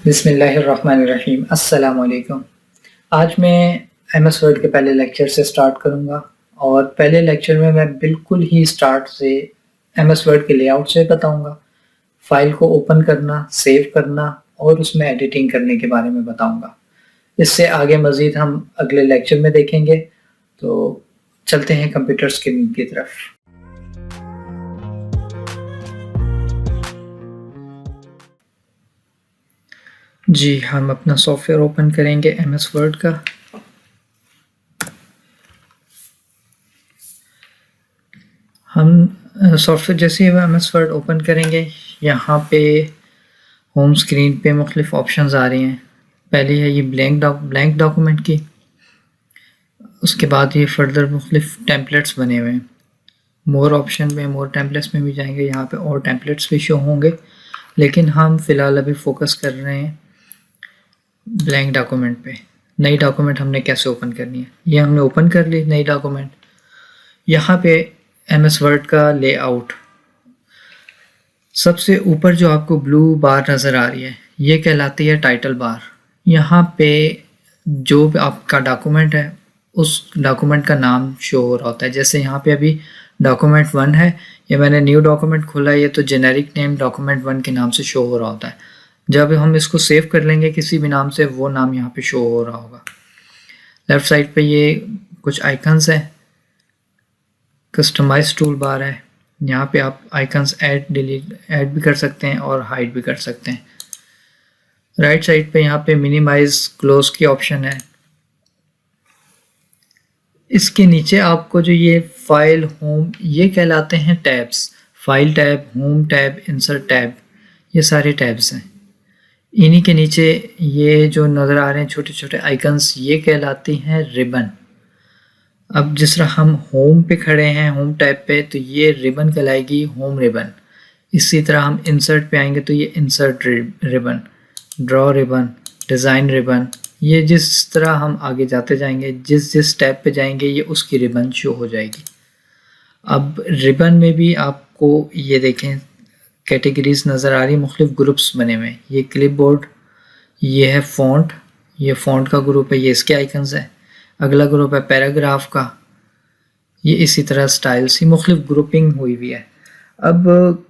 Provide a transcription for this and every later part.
बिस्मिल्लाहिर्रहमानिर्रहीम। अस्सलाम वालेकुम। आज मैं एमएस वर्ड के पहले लेक्चर से स्टार्ट करूँगा और पहले लेक्चर में मैं बिल्कुल ही स्टार्ट से एमएस वर्ड के लेआउट से बताऊँगा, फाइल को ओपन करना, सेव करना और उसमें एडिटिंग करने के बारे में बताऊँगा। इससे आगे मज़ीद हम अगले लेक्चर में देखेंगे। तो चलते हैं कंप्यूटर स्क्रीन की तरफ। जी, हम अपना सॉफ्टवेयर ओपन करेंगे एमएस वर्ड का। हम सॉफ्टवेयर जैसे ही एमएस वर्ड ओपन करेंगे, यहाँ पे होम स्क्रीन पे मुख्तलिफ ऑप्शंस आ रही हैं। पहले है ये ब्लैंक डॉक्यूमेंट की, उसके बाद ये फर्दर मुख्तलिफ टेम्पलेट्स बने हुए हैं। मोर ऑप्शन में मोर टेम्पलेट्स में भी जाएंगे, यहाँ पे और टेम्पलेट्स भी शो होंगे, लेकिन हम फ़िलहाल अभी फोकस कर रहे हैं ब्लैंक डॉक्यूमेंट पे। नई डॉक्यूमेंट हमने कैसे ओपन करनी है, ये हमने ओपन कर ली नई डॉक्यूमेंट। यहाँ पे एमएस वर्ड का लेआउट, सबसे ऊपर जो आपको ब्लू बार नज़र आ रही है, ये कहलाती है टाइटल बार। यहाँ पे जो भी आपका डॉक्यूमेंट है उस डॉक्यूमेंट का नाम शो हो रहा होता है। जैसे यहाँ पे अभी डॉक्यूमेंट 1 है, ये मैंने न्यू डॉक्यूमेंट खोला है, ये तो जेनेरिक नेम डॉक्यूमेंट 1 के नाम से शो हो रहा होता है। जब हम इसको सेव कर लेंगे किसी भी नाम से, वो नाम यहाँ पे शो हो रहा होगा। लेफ़्ट साइड पे ये कुछ आइकन्स हैं, कस्टमाइज टूल बार है, यहाँ पे आप आइकन्स ऐड भी कर सकते हैं और हाइड भी कर सकते हैं। राइट साइड पे यहाँ पे मिनिमाइज क्लोज की ऑप्शन है। इसके नीचे आपको जो ये फाइल, होम, ये कहलाते हैं tabs. File tab, home tab, insert tab, ये सारे टैब्स हैं। इन्हीं के नीचे ये जो नज़र आ रहे हैं छोटे छोटे आइकन्स, ये कहलाती हैं रिबन। अब जिस तरह हम होम पे खड़े हैं, होम टैब पे, तो ये रिबन कहलाएगी होम रिबन। इसी तरह हम इंसर्ट पे आएंगे तो ये insert ribbon, draw ribbon, design ribbon, ये जिस तरह हम आगे जाते जाएंगे, जिस टैब पे जाएंगे, ये उसकी रिबन शो हो जाएगी। अब रिबन में भी आपको ये देखें कैटेगरीज नज़र आ रही, मुख्तलिफ ग्रुप्स बने हुए हैं। ये क्लिपबोर्ड, ये है फ़ॉन्ट, ये फ़ॉन्ट का ग्रुप है, ये इसके आइकन्स है। अगला ग्रुप है पैराग्राफ का, ये इसी तरह स्टाइल्स ही मुख्तलिफ ग्रुपिंग हुई हुई है। अब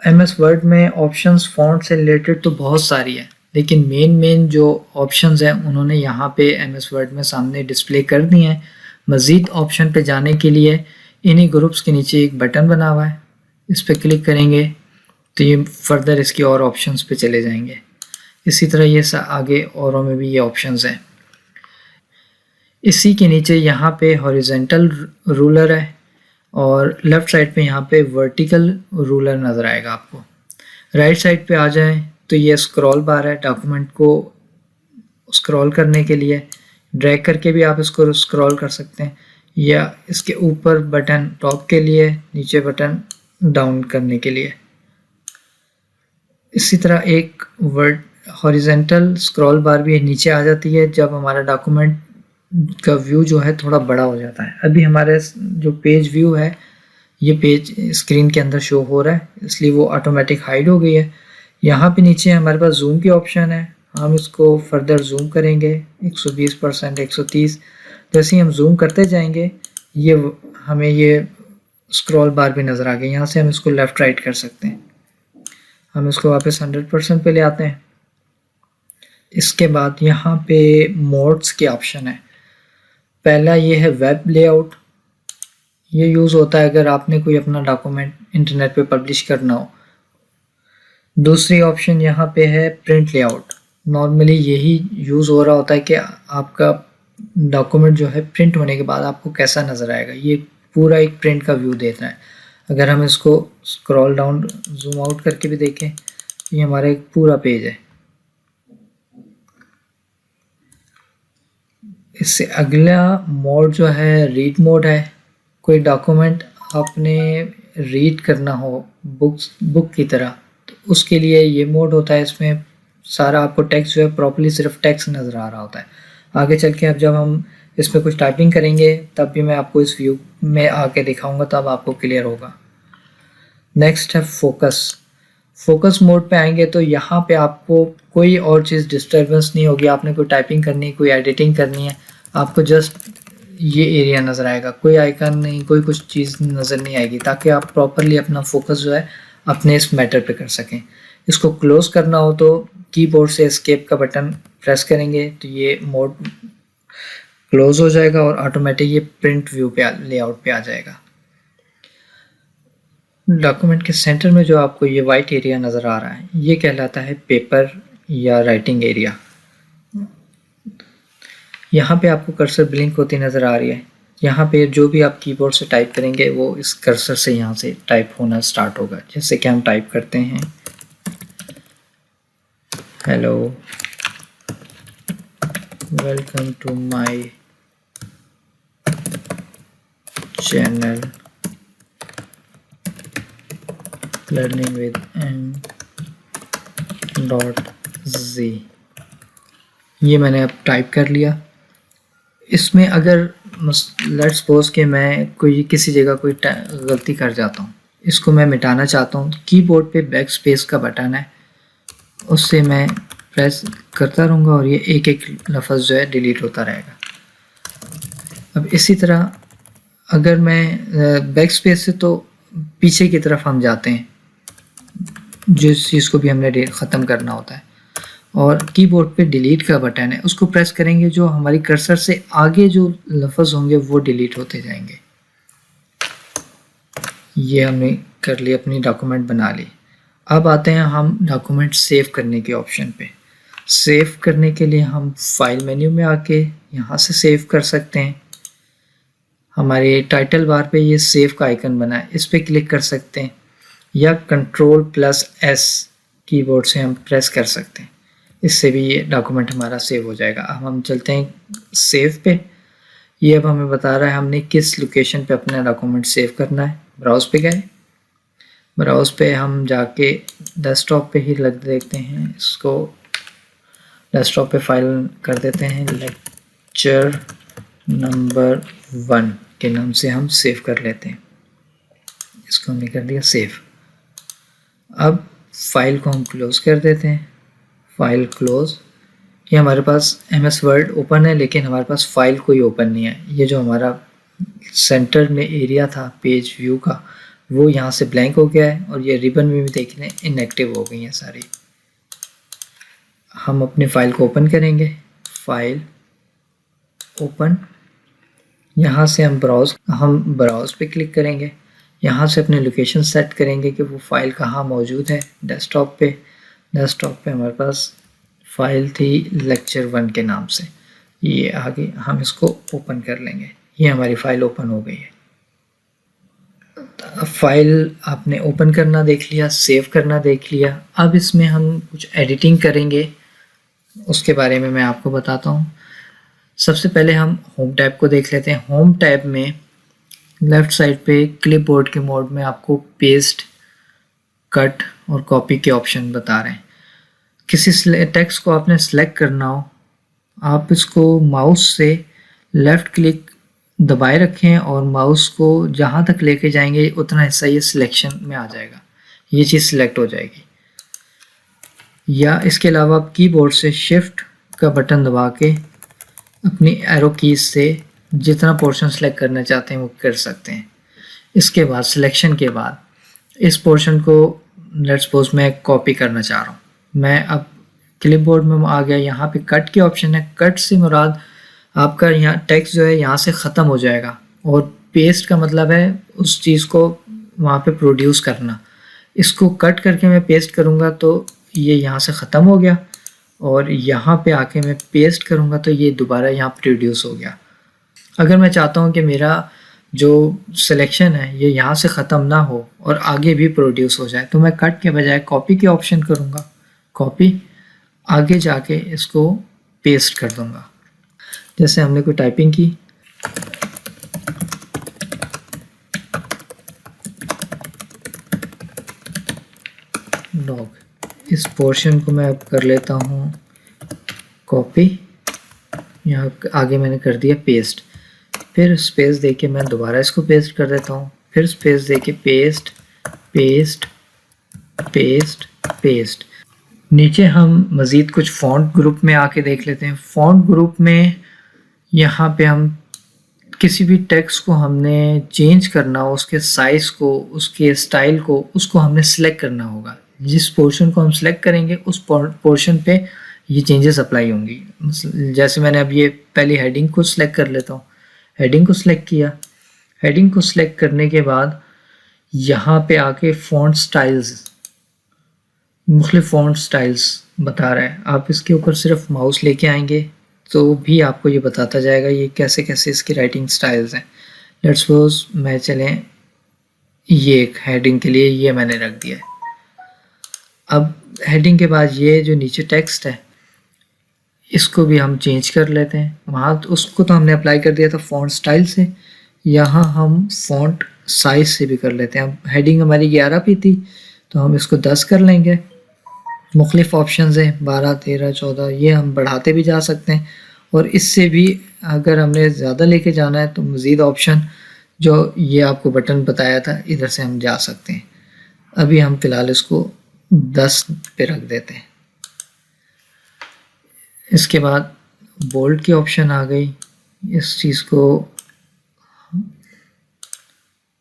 एमएस वर्ड में ऑप्शंस फ़ॉन्ट से रिलेटेड तो बहुत सारी है, लेकिन मेन जो ऑप्शंस हैं उन्होंने यहाँ पे एमएस वर्ड में सामने डिस्प्ले कर दिए हैं। मज़ीद ऑप्शन पे जाने के लिए इन्हीं ग्रुप्स के नीचे एक बटन बना हुआ है, इस पर क्लिक करेंगे तो ये फर्दर इसकी और ऑप्शंस पे चले जाएंगे। इसी तरह ये आगे औरों में भी ये ऑप्शंस हैं। इसी के नीचे यहाँ पे हॉरिजेंटल रूलर है और लेफ़्ट साइड पे यहाँ पे वर्टिकल रूलर नज़र आएगा आपको। राइट साइड पे आ जाए तो ये स्क्रॉल बार है, डॉक्यूमेंट को स्क्रॉल करने के लिए ड्रैग करके भी आप इसको स्क्रॉल कर सकते हैं, या इसके ऊपर बटन टॉप के लिए, नीचे बटन डाउन करने के लिए। इसी तरह एक वर्ड हॉरिजेंटल स्क्रॉल बार भी नीचे आ जाती है जब हमारा डॉक्यूमेंट का व्यू जो है थोड़ा बड़ा हो जाता है। अभी हमारे जो पेज व्यू है, ये पेज स्क्रीन के अंदर शो हो रहा है, इसलिए वो ऑटोमेटिक हाइड हो गई है। यहाँ पे नीचे हमारे पास जूम की ऑप्शन है, हम इसको फर्दर जूम करेंगे 120%, 130। जैसे ही हम जूम करते जाएंगे ये हमें ये स्क्रॉल बार भी नज़र आ गई। यहाँ से हम इसको लेफ़्ट राइट कर सकते हैं। हम इसको वापस 100% पे ले आते हैं। इसके बाद यहाँ पे मोड्स के ऑप्शन है। पहला ये है वेब लेआउट, ये यूज़ होता है अगर आपने कोई अपना डॉक्यूमेंट इंटरनेट पे पब्लिश करना हो। दूसरी ऑप्शन यहाँ पे है प्रिंट लेआउट। नॉर्मली यही यूज़ हो रहा होता है कि आपका डॉक्यूमेंट जो है प्रिंट होने के बाद आपको कैसा नज़र आएगा, ये पूरा एक प्रिंट का व्यू देता है। अगर हम इसको स्क्रॉल डाउन, जूम आउट करके भी देखें, ये हमारा एक पूरा पेज है। इससे अगला मोड जो है रीड मोड है। कोई डॉक्यूमेंट आपने रीड करना हो बुक की तरह, तो उसके लिए ये मोड होता है। इसमें सारा आपको टेक्स्ट जो है प्रॉपर्ली सिर्फ टेक्स्ट नज़र आ रहा होता है। आगे चल के अब जब हम इस पर कुछ टाइपिंग करेंगे तब भी मैं आपको इस व्यू में आके दिखाऊंगा, तब आपको क्लियर होगा। नेक्स्ट है फोकस। फोकस मोड पे आएंगे तो यहाँ पे आपको कोई और चीज़ डिस्टर्बेंस नहीं होगी। आपने कोई टाइपिंग करनी है, कोई एडिटिंग करनी है, आपको जस्ट ये एरिया नज़र आएगा, कोई आइकन नहीं, कोई कुछ चीज़ नज़र नहीं आएगी, ताकि आप प्रॉपरली अपना फोकस जो है अपने इस मैटर पे कर सकें। इसको क्लोज़ करना हो तो कीबोर्ड से एस्केप का बटन प्रेस करेंगे तो ये मोड क्लोज़ हो जाएगा और ऑटोमेटिक ये प्रिंट व्यू पे लेआउट पे आ जाएगा। डॉक्यूमेंट के सेंटर में जो आपको ये वाइट एरिया नज़र आ रहा है, ये कहलाता है पेपर या राइटिंग एरिया। यहाँ पे आपको कर्सर ब्लिंक होती नज़र आ रही है। यहाँ पे जो भी आप कीबोर्ड से टाइप करेंगे वो इस कर्सर से यहाँ से टाइप होना स्टार्ट होगा। जैसे कि हम टाइप करते हैं hello, welcome to my channel learning with m.z। ये मैंने अब टाइप कर लिया। इसमें अगर लेट्स सपोज कि मैं कोई किसी जगह कोई गलती कर जाता हूँ, इसको मैं मिटाना चाहता हूँ, कीबोर्ड पे बैक स्पेस का बटन है, उससे मैं प्रेस करता रहूँगा और ये एक एक लफ्ज़ जो है डिलीट होता रहेगा। अब इसी तरह अगर मैं बैक स्पेस से तो पीछे की तरफ हम जाते हैं, जिस चीज़ को भी हमने ख़त्म करना होता है, और कीबोर्ड पे डिलीट का बटन है, उसको प्रेस करेंगे, जो हमारी कर्सर से आगे जो लफ्ज़ होंगे वो डिलीट होते जाएंगे। ये हमने कर ली, अपनी डॉक्यूमेंट बना ली। अब आते हैं हम डॉक्यूमेंट सेव करने के ऑप्शन पे। सेव करने के लिए हम फाइल मेन्यू में आके यहाँ से सेव कर सकते हैं। हमारे टाइटल बार पे ये सेव का आइकन बना है, इस पर क्लिक कर सकते हैं, या Ctrl+S कीबोर्ड से हम प्रेस कर सकते हैं, इससे भी ये डॉक्यूमेंट हमारा सेव हो जाएगा। अब हम चलते हैं सेव पे। ये अब हमें बता रहा है हमने किस लोकेशन पे अपना डॉक्यूमेंट सेव करना है। ब्राउज पे गए, ब्राउज पे हम जाके डेस्कटॉप पे ही लग देखते हैं, इसको डेस्कटॉप पे फाइल कर देते हैं, लेक्चर नंबर 1 के नाम से हम सेव कर लेते हैं। इसको हमने कर दिया सेव। अब फाइल को हम क्लोज कर देते हैं, फाइल क्लोज। ये हमारे पास MS वर्ड ओपन है, लेकिन हमारे पास फाइल कोई ओपन नहीं है। ये जो हमारा सेंटर में एरिया था पेज व्यू का, वो यहाँ से ब्लैंक हो गया है, और ये रिबन में भी देखने इनएक्टिव हो गई हैं सारी। हम अपने फाइल को ओपन करेंगे, फाइल ओपन, यहाँ से हम ब्राउज पे क्लिक करेंगे, यहाँ से अपनी लोकेशन सेट करेंगे कि वो फाइल कहाँ मौजूद है। डेस्कटॉप पे हमारे पास फाइल थी लेक्चर 1 के नाम से, ये आगे हम इसको ओपन कर लेंगे। ये हमारी फाइल ओपन हो गई है। फाइल आपने ओपन करना देख लिया, सेव करना देख लिया। अब इसमें हम कुछ एडिटिंग करेंगे, उसके बारे में मैं आपको बताता हूँ। सबसे पहले हम होम टैब को देख लेते हैं। होम टैब में लेफ़्ट साइड पे क्लिपबोर्ड के मोड में आपको पेस्ट, कट और कॉपी के ऑप्शन बता रहे हैं। किसी टेक्स्ट को आपने सेलेक्ट करना हो, आप इसको माउस से लेफ़्ट क्लिक दबाए रखें और माउस को जहाँ तक लेके जाएंगे उतना हिस्सा ये सिलेक्शन में आ जाएगा, ये चीज़ सिलेक्ट हो जाएगी। या इसके अलावा आप कीबोर्ड से शिफ्ट का बटन दबा के अपनी एरो कीज से जितना पोर्शन सेलेक्ट करना चाहते हैं वो कर सकते हैं। इसके बाद सिलेक्शन के बाद इस पोर्शन को लेट्स सपोज मैं कॉपी करना चाह रहा हूँ, मैं अब क्लिपबोर्ड में आ गया, यहाँ पे कट के ऑप्शन है। कट से मुराद आपका यहाँ टेक्स्ट जो है यहाँ से ख़त्म हो जाएगा, और पेस्ट का मतलब है उस चीज़ को वहाँ पे प्रोड्यूस करना। इसको कट करके मैं पेस्ट करूँगा तो ये यहाँ से ख़त्म हो गया, और यहाँ पे आके मैं पेस्ट करूँगा तो ये दोबारा यहाँ प्रोड्यूस हो गया। अगर मैं चाहता हूँ कि मेरा जो सिलेक्शन है ये यहाँ से ख़त्म ना हो और आगे भी प्रोड्यूस हो जाए, तो मैं कट के बजाय कॉपी के ऑप्शन करूँगा, कॉपी, आगे जाके इसको पेस्ट कर दूँगा। जैसे हमने कोई टाइपिंग की, डॉग, इस पोर्शन को मैं अब कर लेता हूँ कॉपी, यहाँ आगे मैंने कर दिया पेस्ट। फिर स्पेस देके मैं दोबारा इसको पेस्ट कर देता हूँ, फिर स्पेस देके पेस्ट पेस्ट पेस्ट पेस्ट। नीचे हम मज़ीद कुछ फ़ॉन्ट ग्रुप में आके देख लेते हैं। फ़ॉन्ट ग्रुप में यहाँ पे हम किसी भी टेक्स्ट को हमने चेंज करना हो, उसके साइज़ को, उसके स्टाइल को, उसको हमने सेलेक्ट करना होगा। जिस पोर्शन को हम सेलेक्ट करेंगे उस पोर्शन पे ये चेंजेस अप्लाई होंगी। जैसे मैंने अब ये पहली हेडिंग को सिलेक्ट कर लेता हूँ। हेडिंग को सिलेक्ट किया। हेडिंग को सिलेक्ट करने के बाद यहाँ पे आके फ़ॉन्ट स्टाइल्स, मुख्तलिफ फ़ॉन्ट स्टाइल्स बता रहा है। आप इसके ऊपर सिर्फ माउस लेके आएंगे तो भी आपको ये बताता जाएगा ये कैसे कैसे इसकी राइटिंग स्टाइल्स हैं। लेट्स सपोज मैं चलें ये एक हेडिंग के लिए ये मैंने रख दिया है। अब हेडिंग के बाद ये जो नीचे टेक्स्ट है इसको भी हम चेंज कर लेते हैं। वहाँ तो उसको तो हमने अप्लाई कर दिया था फ़ॉन्ट स्टाइल से, यहाँ हम फ़ॉन्ट साइज़ से भी कर लेते हैं। अब हेडिंग हमारी 11 पे थी तो हम इसको 10 कर लेंगे। मुख्तलिफ ऑप्शंस हैं 12, 13, 14, ये हम बढ़ाते भी जा सकते हैं। और इससे भी अगर हमने ज़्यादा लेके जाना है तो मज़ीद ऑप्शन जो ये आपको बटन बताया था इधर से हम जा सकते हैं। अभी हम फ़िलहाल इसको 10 पे रख देते हैं। इसके बाद बोल्ड की ऑप्शन आ गई। इस चीज़ को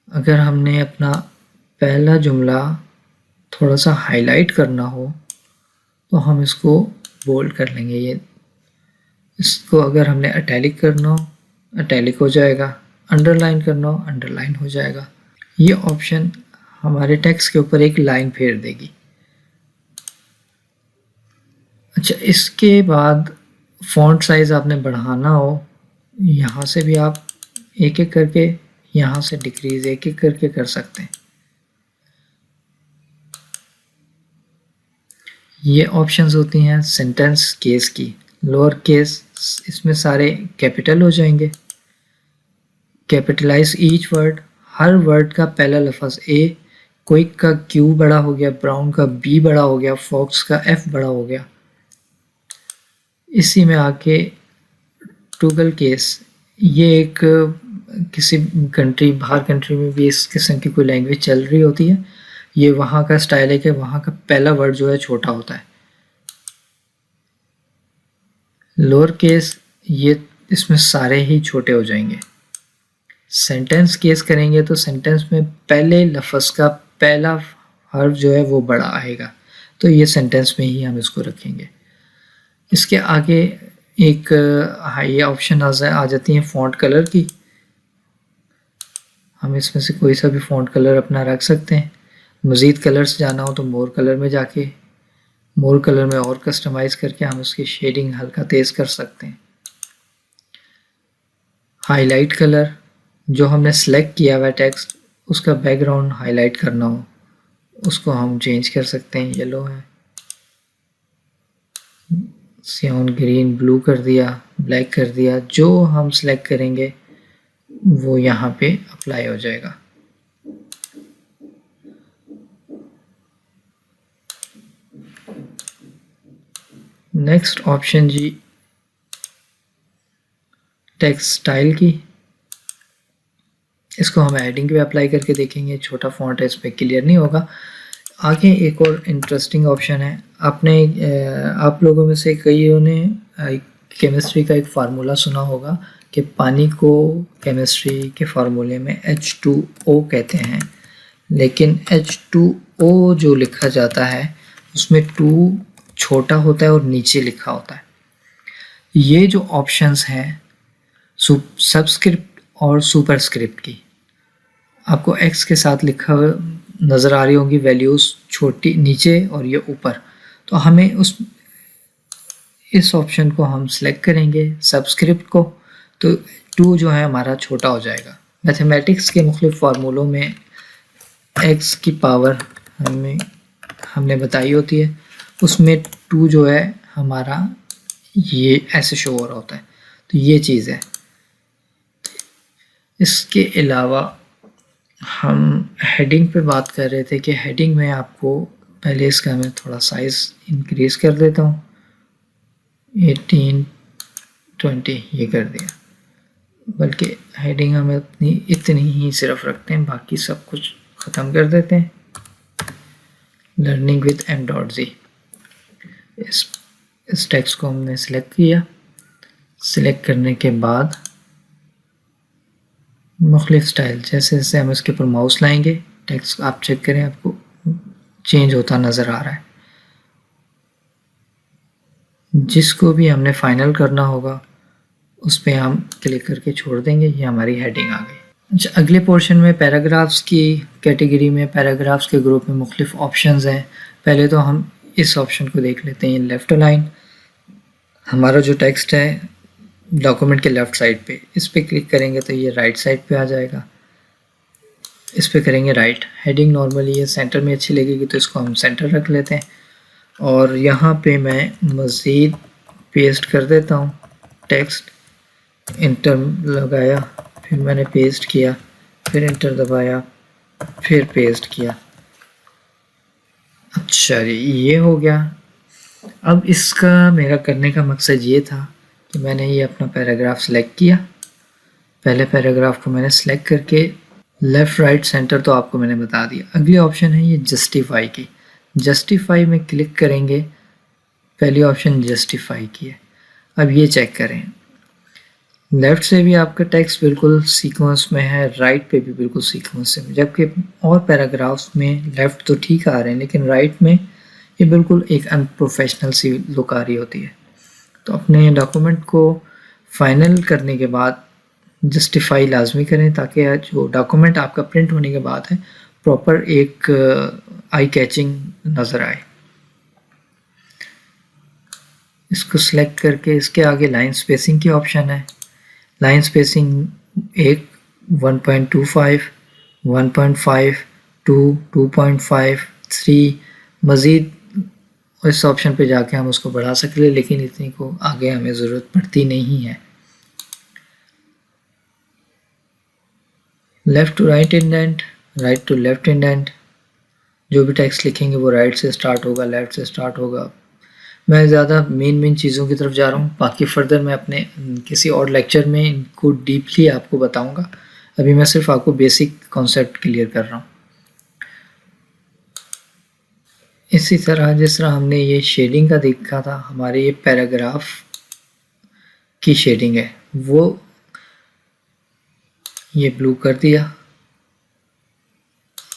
अगर हमने अपना पहला जुमला थोड़ा सा हाईलाइट करना हो तो हम इसको बोल्ड कर लेंगे। ये इसको अगर हमने इटैलिक करना हो इटैलिक हो जाएगा, अंडरलाइन करना हो अंडरलाइन हो जाएगा। ये ऑप्शन हमारे टेक्स्ट के ऊपर एक लाइन फेर देगी। अच्छा, इसके बाद फ़ॉन्ट साइज़ आपने बढ़ाना हो यहाँ से भी आप एक एक करके, यहाँ से डिक्रीज़ एक एक करके कर सकते हैं। ये ऑप्शंस होती हैं सेंटेंस केस की। लोअर केस इसमें सारे कैपिटल हो जाएंगे। कैपिटलाइज ईच वर्ड, हर वर्ड का पहला लफ्ज़ ए, क्विक का क्यू बड़ा हो गया, ब्राउन का बी बड़ा हो गया, फॉक्स का एफ बड़ा हो गया। इसी में आके टूगल केस, ये एक किसी कंट्री, बाहर कंट्री में भी इस किस्म की कोई लैंग्वेज चल रही होती है। ये वहाँ का स्टाइल है कि वहाँ का पहला वर्ड जो है छोटा होता है। लोअर केस ये इसमें सारे ही छोटे हो जाएंगे। सेंटेंस केस करेंगे तो सेंटेंस में पहले लफ्ज़ का पहला हर्फ जो है वो बड़ा आएगा, तो ये सेंटेंस में ही हम इसको रखेंगे। इसके आगे एक ये ऑप्शन आ जाती है फ़ॉन्ट कलर की। हम इसमें से कोई सा भी फ़ॉन्ट कलर अपना रख सकते हैं। मज़ीद कलर्स जाना हो तो मोर कलर में जाके मोर कलर में और कस्टमाइज़ करके हम उसकी शेडिंग हल्का तेज़ कर सकते हैं। हाईलाइट कलर, जो हमने सेलेक्ट किया हुआ टेक्स्ट उसका बैकग्राउंड हाईलाइट करना हो उसको हम चेंज कर सकते हैं। येलो है, सियान ग्रीन, ब्लू कर दिया, ब्लैक कर दिया। जो हम सेलेक्ट करेंगे वो यहाँ पे अप्लाई हो जाएगा। नेक्स्ट ऑप्शन जी टेक्स्ट स्टाइल की। इसको हम हेडिंग पे अप्लाई करके देखेंगे। छोटा फॉन्ट है, इस पर क्लियर नहीं होगा। आगे एक और इंटरेस्टिंग ऑप्शन है। आपने आप लोगों में से कईयों ने केमिस्ट्री का एक फार्मूला सुना होगा कि पानी को केमिस्ट्री के फार्मूले में H2O कहते हैं, लेकिन H2O जो लिखा जाता है उसमें 2 छोटा होता है और नीचे लिखा होता है। ये जो ऑप्शंस हैं सबस्क्रिप्ट और सुपरस्क्रिप्ट की, आपको X के साथ लिखा नज़र आ रही होंगी वैल्यूज़, छोटी नीचे और ये ऊपर। तो हमें इस ऑप्शन को हम सेलेक्ट करेंगे सबस्क्रिप्ट को, तो 2 जो है हमारा छोटा हो जाएगा। मैथमेटिक्स के मुख्तलिफ फार्मूलों में x की पावर हमने बताई होती है, उसमें 2 जो है हमारा ये ऐसे शो हो रहा होता है। तो ये चीज़ है। इसके अलावा हम हेडिंग पे बात कर रहे थे कि हेडिंग में आपको पहले इसका मैं थोड़ा साइज़ इंक्रीज़ कर देता हूँ, 18, 20 ये कर दिया। बल्कि हेडिंग हम इतनी ही सिर्फ रखते हैं, बाकी सब कुछ ख़त्म कर देते हैं। लर्निंग विद m.z इस टेक्स्ट को हमने सिलेक्ट किया। सिलेक्ट करने के बाद मुख्तलिफ स्टाइल, जैसे जैसे हम इसके ऊपर माउस लाएंगे टेक्स्ट आप चेक करें, आपको चेंज होता नज़र आ रहा है। जिसको भी हमने फाइनल करना होगा उस पर हम क्लिक करके छोड़ देंगे। ये हमारी हेडिंग आ गई। अच्छा, अगले पोर्शन में पैराग्राफ्स की कैटेगरी में, पैराग्राफ्स के ग्रुप में मुख्तलिफ ऑप्शंस हैं। पहले तो हम इस ऑप्शन को देख लेते हैं, लेफ़्ट अलाइन। हमारा जो टेक्स्ट है डॉक्यूमेंट के लेफ़्ट साइड पे, इस पर क्लिक करेंगे तो ये राइट साइड पे आ जाएगा। इस पर करेंगे राइट। हेडिंग नॉर्मली ये सेंटर में अच्छी लगेगी तो इसको हम सेंटर रख लेते हैं। और यहाँ पे मैं मज़ीद पेस्ट कर देता हूँ टेक्स्ट। इंटर लगाया, फिर मैंने पेस्ट किया, फिर इंटर दबाया, फिर पेस्ट किया। अच्छा जी, ये हो गया। अब इसका मेरा करने का मकसद ये था कि मैंने ये अपना पैराग्राफ सेलेक्ट किया। पहले पैराग्राफ को मैंने सेलेक्ट करके लेफ़्ट राइट सेंटर तो आपको मैंने बता दिया। अगली ऑप्शन है ये जस्टिफाई की। जस्टिफाई में क्लिक करेंगे, पहली ऑप्शन जस्टिफाई की है। अब ये चेक करें, लेफ़्ट से भी आपका टेक्स्ट बिल्कुल सीक्वेंस में है, राइट पे भी बिल्कुल सीक्वेंस में, जबकि और पैराग्राफ्स में लेफ़्ट तो ठीक आ रहे हैं लेकिन राइट में ये बिल्कुल एक अनप्रोफेशनल सी लुक आ रही होती है। तो अपने डॉक्यूमेंट को फाइनल करने के बाद जस्टिफाई लाजमी करें ताकि जो डॉक्यूमेंट आपका प्रिंट होने के बाद है प्रॉपर एक आई कैचिंग नज़र आए। इसको सिलेक्ट करके इसके आगे लाइन स्पेसिंग की ऑप्शन है। लाइन स्पेसिंग 1.25, 1.5, 2, 2.5, 3, मज़ीद इस ऑप्शन पे जाके हम उसको बढ़ा सकते हैं, लेकिन इतनी को आगे हमें ज़रूरत पड़ती नहीं है। Left to right indent, right to left indent. जो भी टेक्स्ट लिखेंगे वो राइट से स्टार्ट होगा, लेफ़्ट से स्टार्ट होगा। मैं ज़्यादा मेन चीज़ों की तरफ जा रहा हूँ, बाकी फर्दर मैं अपने किसी और लेक्चर में इनको डीपली आपको बताऊँगा। अभी मैं सिर्फ आपको बेसिक कॉन्सेप्ट क्लियर कर रहा हूँ। इसी तरह जिस तरह हमने ये शेडिंग का देखा था, हमारे ये पैराग्राफ की शेडिंग है वो ये ब्लू कर दिया।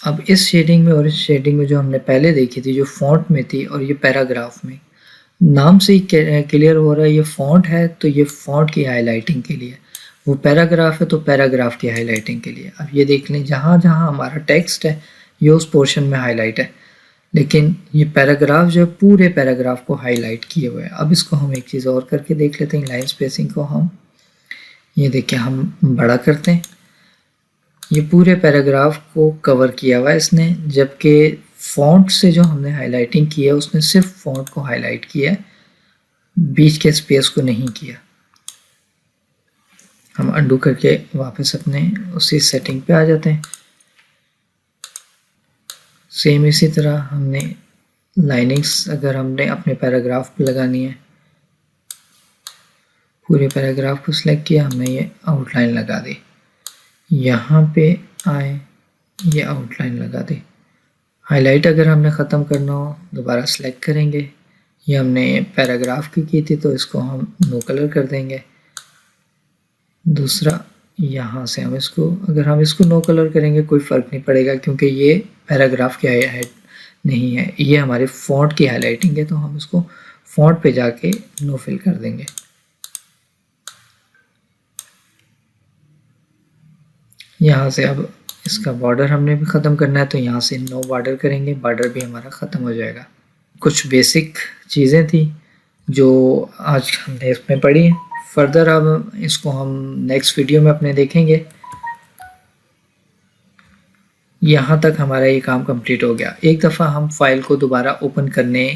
अब इस शेडिंग में और इस शेडिंग में जो हमने पहले देखी थी, जो फॉन्ट में थी और ये पैराग्राफ में, नाम से ही क्लियर हो रहा है ये फॉन्ट है तो ये फॉन्ट की हाईलाइटिंग के लिए, वो पैराग्राफ है तो पैराग्राफ की हाईलाइटिंग के लिए। अब ये देख लें, जहाँ जहाँ हमारा टेक्स्ट है ये उस पोर्शन में हाईलाइट है, लेकिन ये पैराग्राफ जो पूरे पैराग्राफ को हाईलाइट किए हुए है। अब इसको हम एक चीज़ और करके देख लेते हैं, लाइन स्पेसिंग को हम ये देखिए हम बड़ा करते हैं। ये पूरे पैराग्राफ को कवर किया हुआ है इसने, जबकि फॉन्ट से जो हमने हाईलाइटिंग की है उसने सिर्फ फॉन्ट को हाईलाइट किया है, बीच के स्पेस को नहीं किया। हम अंडू करके वापस अपने उसी सेटिंग पे आ जाते हैं। सेम इसी तरह हमने लाइनिंग्स अगर हमने अपने पैराग्राफ पे लगानी है, पूरे पैराग्राफ को सिलेक्ट किया, हमने ये आउटलाइन लगा दी। यहाँ पे आए, ये आउटलाइन लगा दी। हाईलाइट अगर हमने ख़त्म करना हो दोबारा सेलेक्ट करेंगे। ये हमने पैराग्राफ की थी तो इसको हम नो कलर कर देंगे। दूसरा यहाँ से हम इसको, अगर हम इसको नो कलर करेंगे कोई फ़र्क नहीं पड़ेगा क्योंकि ये पैराग्राफ की हाईलाइट नहीं है, ये हमारे फॉन्ट की हाईलाइटिंग है, तो हम इसको फॉन्ट पे जाके नो फिल कर देंगे। यहाँ से अब इसका बॉर्डर हमने भी ख़त्म करना है तो यहाँ से नो बॉर्डर करेंगे, बॉर्डर भी हमारा ख़त्म हो जाएगा। कुछ बेसिक चीज़ें थी जो आज हमने इसमें पढ़ी हैं। फर्दर अब इसको हम नेक्स्ट वीडियो में अपने देखेंगे। यहाँ तक हमारा ये काम कंप्लीट हो गया। एक दफ़ा हम फाइल को दोबारा ओपन करने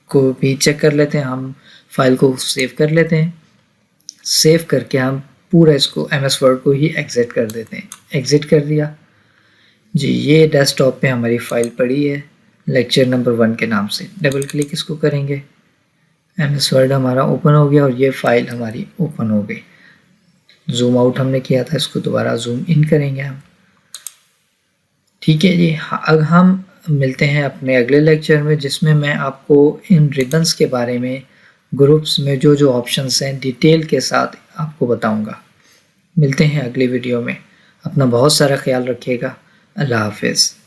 को भी चेक कर लेते हैं। हम फाइल को सेव कर लेते हैं, सेव करके हम पूरा इसको MS वर्ड को ही एग्ज़िट कर देते हैं। एग्ज़िट कर दिया जी, ये डेस्कटॉप पे हमारी फ़ाइल पड़ी है लेक्चर नंबर 1 के नाम से। डबल क्लिक इसको करेंगे, MS वर्ड हमारा ओपन हो गया और ये फ़ाइल हमारी ओपन हो गई। जूम आउट हमने किया था, इसको दोबारा जूम इन करेंगे हम। ठीक है जी। अब हम मिलते हैं अपने अगले लेक्चर में, जिसमें मैं आपको इन रिबन्स के बारे में, ग्रुप्स में जो जो ऑप्शंस हैं डिटेल के साथ आपको बताऊंगा। मिलते हैं अगली वीडियो में। अपना बहुत सारा ख्याल रखिएगा। अल्लाह हाफिज़।